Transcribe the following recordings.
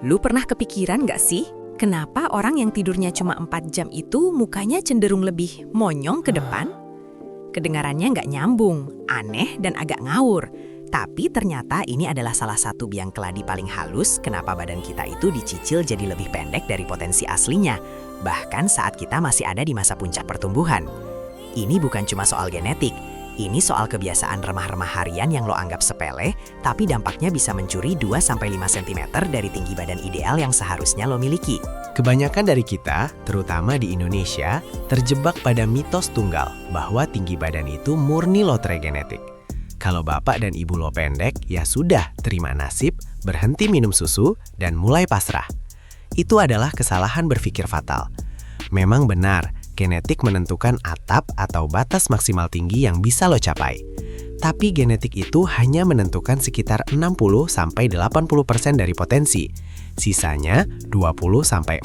Lu pernah kepikiran nggak sih, kenapa orang yang tidurnya cuma 4 jam itu mukanya cenderung lebih monyong ke depan? Kedengarannya nggak nyambung, aneh dan agak ngawur. Tapi ternyata ini adalah salah satu biang keladi paling halus kenapa badan kita itu dicicil jadi lebih pendek dari potensi aslinya, bahkan saat kita masih ada di masa puncak pertumbuhan. Ini bukan cuma soal genetik, ini soal kebiasaan remah-remah harian yang lo anggap sepele, tapi dampaknya bisa mencuri 2-5 cm dari tinggi badan ideal yang seharusnya lo miliki. Kebanyakan dari kita, terutama di Indonesia, terjebak pada mitos tunggal bahwa tinggi badan itu murni lotre genetik. Kalau bapak dan ibu lo pendek, ya sudah, terima nasib, berhenti minum susu, dan mulai pasrah. Itu adalah kesalahan berpikir fatal. Memang benar, genetik menentukan atap atau batas maksimal tinggi yang bisa lo capai. Tapi genetik itu hanya menentukan sekitar 60-80% dari potensi. Sisanya, 20-40%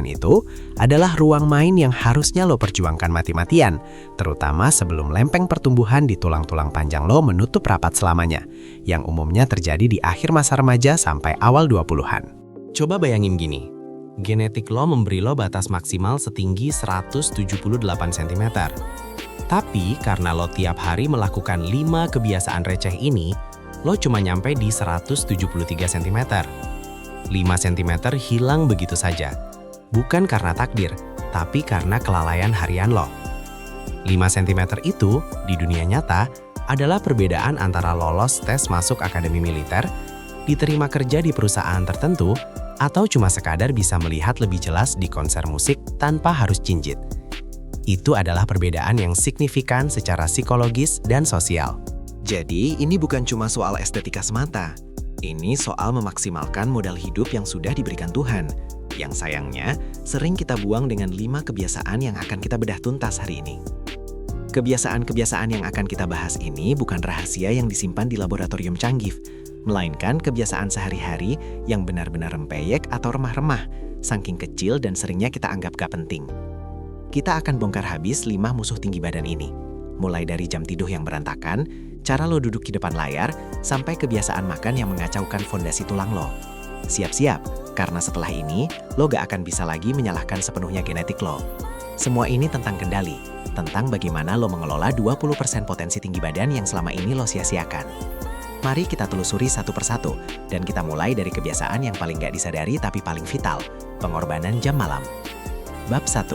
itu adalah ruang main yang harusnya lo perjuangkan mati-matian, terutama sebelum lempeng pertumbuhan di tulang-tulang panjang lo menutup rapat selamanya, yang umumnya terjadi di akhir masa remaja sampai awal 20-an. Coba bayangin gini, genetik lo memberi lo batas maksimal setinggi 178 cm. Tapi karena lo tiap hari melakukan 5 kebiasaan receh ini, lo cuma nyampe di 173 cm. 5 cm hilang begitu saja. Bukan karena takdir, tapi karena kelalaian harian lo. 5 cm itu, di dunia nyata, adalah perbedaan antara lolos tes masuk akademi militer, diterima kerja di perusahaan tertentu, atau cuma sekadar bisa melihat lebih jelas di konser musik tanpa harus jinjit. Itu adalah perbedaan yang signifikan secara psikologis dan sosial. Jadi, ini bukan cuma soal estetika semata. Ini soal memaksimalkan modal hidup yang sudah diberikan Tuhan. Yang sayangnya, sering kita buang dengan 5 kebiasaan yang akan kita bedah tuntas hari ini. Kebiasaan-kebiasaan yang akan kita bahas ini bukan rahasia yang disimpan di laboratorium canggih, melainkan kebiasaan sehari-hari yang benar-benar rempeyek atau remah-remah, saking kecil dan seringnya kita anggap gak penting. Kita akan bongkar habis 5 musuh tinggi badan ini, mulai dari jam tidur yang berantakan, cara lo duduk di depan layar, sampai kebiasaan makan yang mengacaukan fondasi tulang lo. Siap-siap, karena setelah ini, lo gak akan bisa lagi menyalahkan sepenuhnya genetik lo. Semua ini tentang kendali, tentang bagaimana lo mengelola 20% potensi tinggi badan yang selama ini lo sia-siakan. Mari kita telusuri satu persatu, dan kita mulai dari kebiasaan yang paling gak disadari tapi paling vital, pengorbanan jam malam. Bab 1.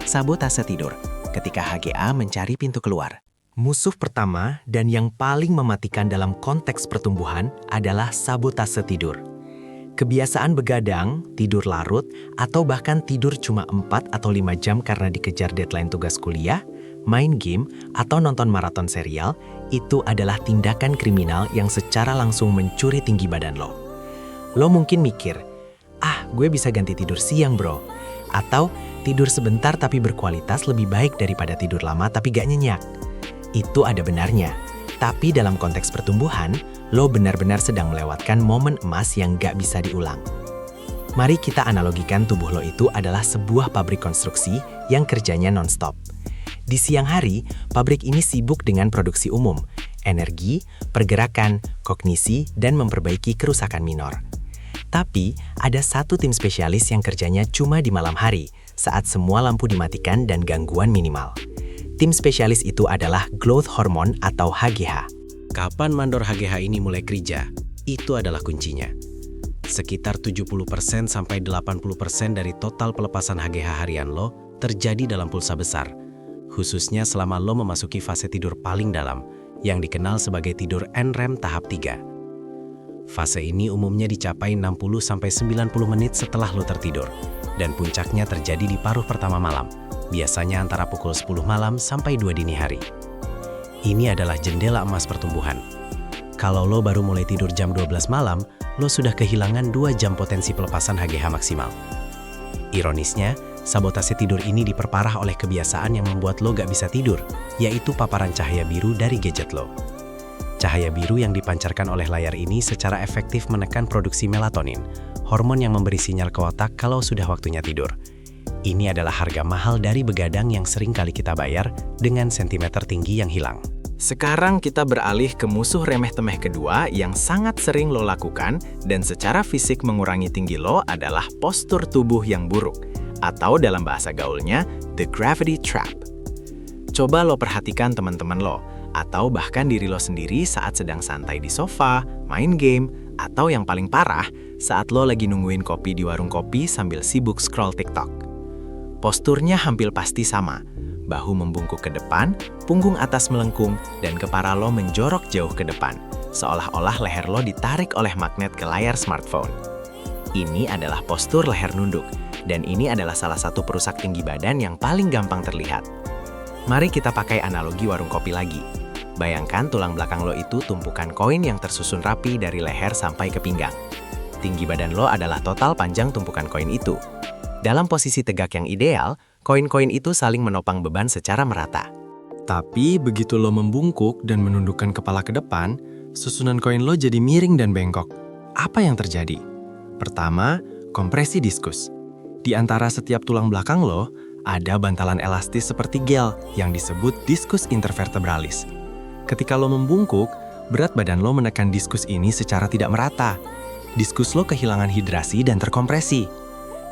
Sabotase tidur, ketika HGA mencari pintu keluar. Musuh pertama dan yang paling mematikan dalam konteks pertumbuhan adalah sabotase tidur. Kebiasaan begadang, tidur larut, atau bahkan tidur cuma 4 atau 5 jam karena dikejar deadline tugas kuliah, main game, atau nonton maraton serial, itu adalah tindakan kriminal yang secara langsung mencuri tinggi badan lo. Lo mungkin mikir, gue bisa ganti tidur siang bro. Atau tidur sebentar tapi berkualitas lebih baik daripada tidur lama tapi gak nyenyak. Itu ada benarnya, tapi dalam konteks pertumbuhan, lo benar-benar sedang melewatkan momen emas yang gak bisa diulang. Mari kita analogikan tubuh lo itu adalah sebuah pabrik konstruksi yang kerjanya non-stop. Di siang hari, pabrik ini sibuk dengan produksi umum, energi, pergerakan, kognisi, dan memperbaiki kerusakan minor. Tapi, ada satu tim spesialis yang kerjanya cuma di malam hari, saat semua lampu dimatikan dan gangguan minimal. Tim spesialis itu adalah growth hormone atau HGH. Kapan mandor HGH ini mulai kerja? Itu adalah kuncinya. Sekitar 70% sampai 80% dari total pelepasan HGH harian lo terjadi dalam pulsa besar, khususnya selama lo memasuki fase tidur paling dalam, yang dikenal sebagai tidur NREM tahap 3. Fase ini umumnya dicapai 60-90 menit setelah lo tertidur, dan puncaknya terjadi di paruh pertama malam, biasanya antara pukul 10 malam sampai 2 dini hari. Ini adalah jendela emas pertumbuhan. Kalau lo baru mulai tidur jam 12 malam, lo sudah kehilangan 2 jam potensi pelepasan HGH maksimal. Ironisnya, sabotase tidur ini diperparah oleh kebiasaan yang membuat lo gak bisa tidur, yaitu paparan cahaya biru dari gadget lo. Cahaya biru yang dipancarkan oleh layar ini secara efektif menekan produksi melatonin, hormon yang memberi sinyal ke otak kalau sudah waktunya tidur. Ini adalah harga mahal dari begadang yang sering kali kita bayar dengan sentimeter tinggi yang hilang. Sekarang kita beralih ke musuh remeh-temeh kedua yang sangat sering lo lakukan dan secara fisik mengurangi tinggi lo adalah postur tubuh yang buruk, atau dalam bahasa gaulnya, the gravity trap. Coba lo perhatikan teman-teman lo, atau bahkan diri lo sendiri saat sedang santai di sofa, main game, atau yang paling parah, saat lo lagi nungguin kopi di warung kopi sambil sibuk scroll TikTok. Posturnya hampir pasti sama. Bahu membungkuk ke depan, punggung atas melengkung, dan kepala lo menjorok jauh ke depan, seolah-olah leher lo ditarik oleh magnet ke layar smartphone. Ini adalah postur leher nunduk, dan ini adalah salah satu perusak tinggi badan yang paling gampang terlihat. Mari kita pakai analogi warung kopi lagi. Bayangkan tulang belakang lo itu tumpukan koin yang tersusun rapi dari leher sampai ke pinggang. Tinggi badan lo adalah total panjang tumpukan koin itu. Dalam posisi tegak yang ideal, koin-koin itu saling menopang beban secara merata. Tapi begitu lo membungkuk dan menundukkan kepala ke depan, susunan koin lo jadi miring dan bengkok. Apa yang terjadi? Pertama, kompresi diskus. Di antara setiap tulang belakang lo, ada bantalan elastis seperti gel yang disebut diskus intervertebralis. Ketika lo membungkuk, berat badan lo menekan diskus ini secara tidak merata. Diskus lo kehilangan hidrasi dan terkompresi.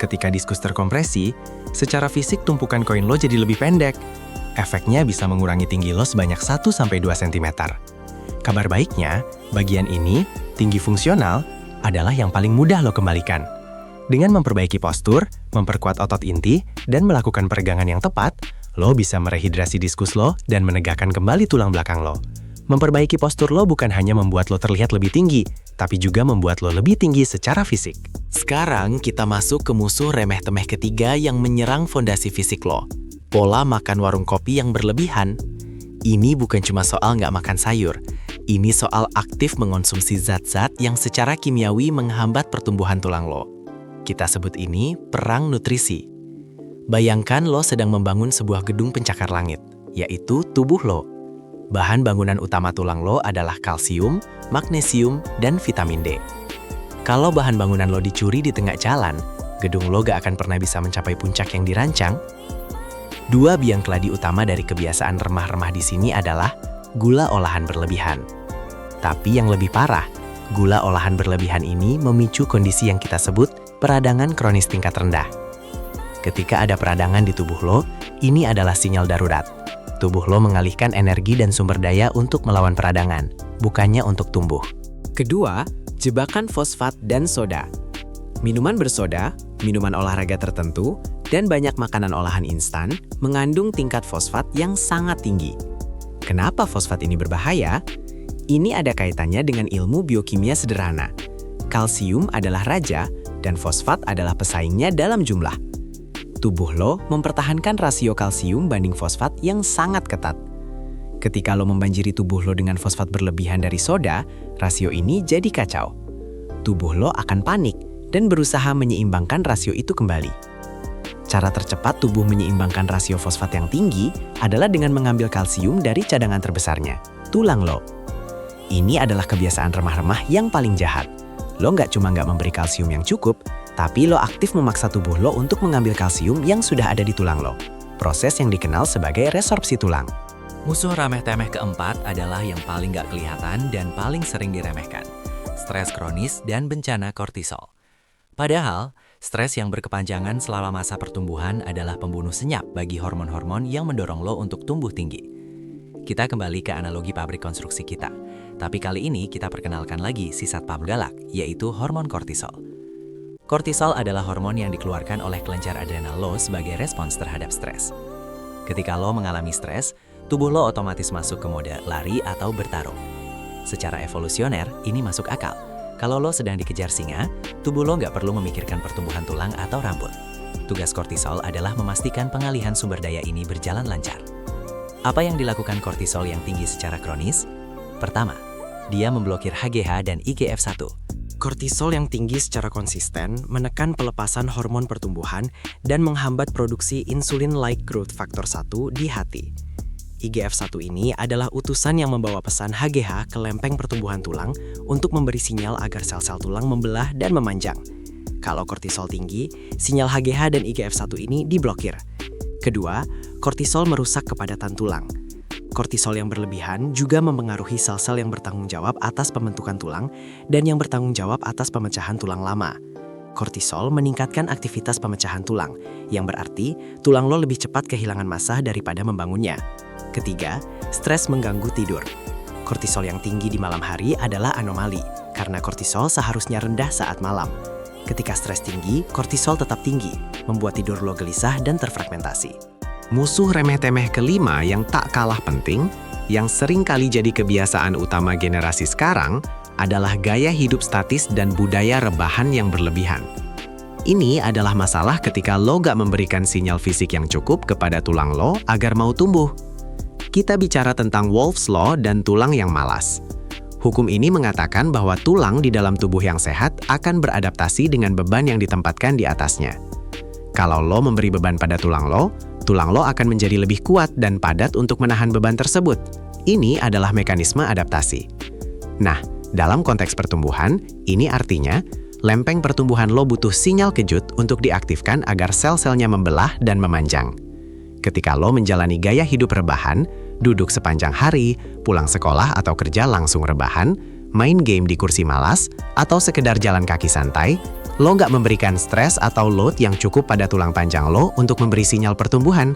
Ketika diskus terkompresi, secara fisik tumpukan koin lo jadi lebih pendek. Efeknya bisa mengurangi tinggi lo sebanyak 1-2 cm. Kabar baiknya, bagian ini, tinggi fungsional, adalah yang paling mudah lo kembalikan. Dengan memperbaiki postur, memperkuat otot inti, dan melakukan peregangan yang tepat, lo bisa merehidrasi diskus lo dan menegakkan kembali tulang belakang lo. Memperbaiki postur lo bukan hanya membuat lo terlihat lebih tinggi, tapi juga membuat lo lebih tinggi secara fisik. Sekarang kita masuk ke musuh remeh-temeh ketiga yang menyerang fondasi fisik lo. Pola makan warung kopi yang berlebihan. Ini bukan cuma soal nggak makan sayur. Ini soal aktif mengonsumsi zat-zat yang secara kimiawi menghambat pertumbuhan tulang lo. Kita sebut ini perang nutrisi. Bayangkan lo sedang membangun sebuah gedung pencakar langit, yaitu tubuh lo. Bahan bangunan utama tulang lo adalah kalsium, magnesium, dan vitamin D. Kalau bahan bangunan lo dicuri di tengah jalan, gedung lo gak akan pernah bisa mencapai puncak yang dirancang. Dua biang keladi utama dari kebiasaan remah-remah di sini adalah gula olahan berlebihan. Tapi yang lebih parah, gula olahan berlebihan ini memicu kondisi yang kita sebut peradangan kronis tingkat rendah. Ketika ada peradangan di tubuh lo, ini adalah sinyal darurat. Tubuh lo mengalihkan energi dan sumber daya untuk melawan peradangan, bukannya untuk tumbuh. Kedua, jebakan fosfat dan soda. Minuman bersoda, minuman olahraga tertentu, dan banyak makanan olahan instan mengandung tingkat fosfat yang sangat tinggi. Kenapa fosfat ini berbahaya? Ini ada kaitannya dengan ilmu biokimia sederhana. Kalsium adalah raja, dan fosfat adalah pesaingnya dalam jumlah. Tubuh lo mempertahankan rasio kalsium banding fosfat yang sangat ketat. Ketika lo membanjiri tubuh lo dengan fosfat berlebihan dari soda, rasio ini jadi kacau. Tubuh lo akan panik dan berusaha menyeimbangkan rasio itu kembali. Cara tercepat tubuh menyeimbangkan rasio fosfat yang tinggi adalah dengan mengambil kalsium dari cadangan terbesarnya, tulang lo. Ini adalah kebiasaan remah-remah yang paling jahat. Lo nggak cuma nggak memberi kalsium yang cukup, tapi lo aktif memaksa tubuh lo untuk mengambil kalsium yang sudah ada di tulang lo. Proses yang dikenal sebagai resorpsi tulang. Musuh remeh-temeh keempat adalah yang paling nggak kelihatan dan paling sering diremehkan. Stres kronis dan bencana kortisol. Padahal, stres yang berkepanjangan selama masa pertumbuhan adalah pembunuh senyap bagi hormon-hormon yang mendorong lo untuk tumbuh tinggi. Kita kembali ke analogi pabrik konstruksi kita. Tapi kali ini kita perkenalkan lagi si satpam galak, yaitu hormon kortisol. Kortisol adalah hormon yang dikeluarkan oleh kelenjar adrenal lo sebagai respons terhadap stres. Ketika lo mengalami stres, tubuh lo otomatis masuk ke mode lari atau bertarung. Secara evolusioner, ini masuk akal. Kalau lo sedang dikejar singa, tubuh lo nggak perlu memikirkan pertumbuhan tulang atau rambut. Tugas kortisol adalah memastikan pengalihan sumber daya ini berjalan lancar. Apa yang dilakukan kortisol yang tinggi secara kronis? Pertama, dia memblokir HGH dan IGF-1. Kortisol yang tinggi secara konsisten menekan pelepasan hormon pertumbuhan dan menghambat produksi insulin-like growth factor 1 di hati. IGF-1 ini adalah utusan yang membawa pesan HGH ke lempeng pertumbuhan tulang untuk memberi sinyal agar sel-sel tulang membelah dan memanjang. Kalau kortisol tinggi, sinyal HGH dan IGF-1 ini diblokir. Kedua, kortisol merusak kepadatan tulang. Kortisol yang berlebihan juga mempengaruhi sel-sel yang bertanggung jawab atas pembentukan tulang dan yang bertanggung jawab atas pemecahan tulang lama. Kortisol meningkatkan aktivitas pemecahan tulang, yang berarti tulang lo lebih cepat kehilangan massa daripada membangunnya. Ketiga, stres mengganggu tidur. Kortisol yang tinggi di malam hari adalah anomali, karena kortisol seharusnya rendah saat malam. Ketika stres tinggi, kortisol tetap tinggi, membuat tidur lo gelisah dan terfragmentasi. Musuh remeh-temeh kelima yang tak kalah penting, yang sering kali jadi kebiasaan utama generasi sekarang, adalah gaya hidup statis dan budaya rebahan yang berlebihan. Ini adalah masalah ketika lo gak memberikan sinyal fisik yang cukup kepada tulang lo agar mau tumbuh. Kita bicara tentang Wolff's Law dan tulang yang malas. Hukum ini mengatakan bahwa tulang di dalam tubuh yang sehat akan beradaptasi dengan beban yang ditempatkan di atasnya. Kalau lo memberi beban pada tulang lo akan menjadi lebih kuat dan padat untuk menahan beban tersebut. Ini adalah mekanisme adaptasi. Nah, dalam konteks pertumbuhan, ini artinya lempeng pertumbuhan lo butuh sinyal kejut untuk diaktifkan agar sel-selnya membelah dan memanjang. Ketika lo menjalani gaya hidup rebahan, duduk sepanjang hari, pulang sekolah atau kerja langsung rebahan, main game di kursi malas, atau sekedar jalan kaki santai, lo nggak memberikan stres atau load yang cukup pada tulang panjang lo untuk memberi sinyal pertumbuhan.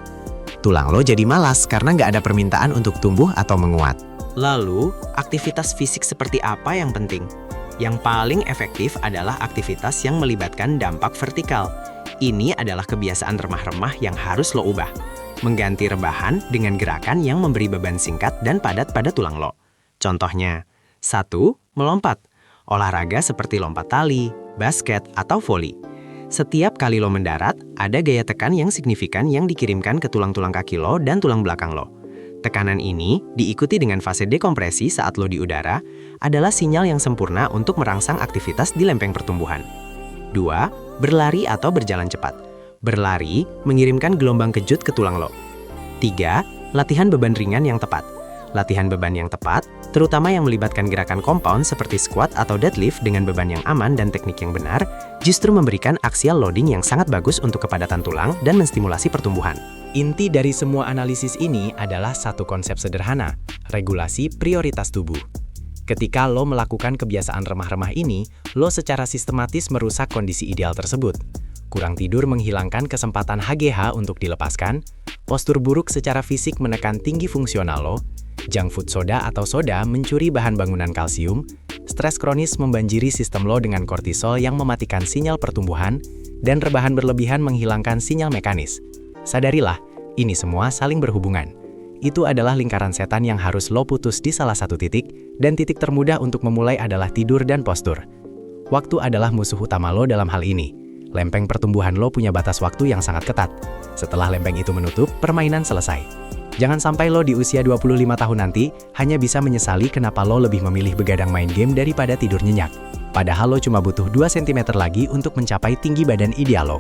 Tulang lo jadi malas karena nggak ada permintaan untuk tumbuh atau menguat. Lalu, aktivitas fisik seperti apa yang penting? Yang paling efektif adalah aktivitas yang melibatkan dampak vertikal. Ini adalah kebiasaan remah-remah yang harus lo ubah. Mengganti rebahan dengan gerakan yang memberi beban singkat dan padat pada tulang lo. Contohnya, 1. Melompat. Olahraga seperti lompat tali, basket, atau voli. Setiap kali lo mendarat, ada gaya tekan yang signifikan yang dikirimkan ke tulang-tulang kaki lo dan tulang belakang lo. Tekanan ini, diikuti dengan fase dekompresi saat lo di udara, adalah sinyal yang sempurna untuk merangsang aktivitas di lempeng pertumbuhan. 2. Berlari atau berjalan cepat. Berlari mengirimkan gelombang kejut ke tulang lo. 3. Latihan beban ringan yang tepat. Latihan beban yang tepat, terutama yang melibatkan gerakan compound seperti squat atau deadlift dengan beban yang aman dan teknik yang benar, justru memberikan axial loading yang sangat bagus untuk kepadatan tulang dan menstimulasi pertumbuhan. Inti dari semua analisis ini adalah satu konsep sederhana, regulasi prioritas tubuh. Ketika lo melakukan kebiasaan remah-remah ini, lo secara sistematis merusak kondisi ideal tersebut. Kurang tidur menghilangkan kesempatan HGH untuk dilepaskan, postur buruk secara fisik menekan tinggi fungsional lo, junk food soda atau soda mencuri bahan bangunan kalsium, stres kronis membanjiri sistem lo dengan kortisol yang mematikan sinyal pertumbuhan, dan rebahan berlebihan menghilangkan sinyal mekanis. Sadarilah, ini semua saling berhubungan. Itu adalah lingkaran setan yang harus lo putus di salah satu titik, dan titik termudah untuk memulai adalah tidur dan postur. Waktu adalah musuh utama lo dalam hal ini. Lempeng pertumbuhan lo punya batas waktu yang sangat ketat. Setelah lempeng itu menutup, permainan selesai. Jangan sampai lo di usia 25 tahun nanti hanya bisa menyesali kenapa lo lebih memilih begadang main game daripada tidur nyenyak. Padahal lo cuma butuh 2 cm lagi untuk mencapai tinggi badan ideal lo.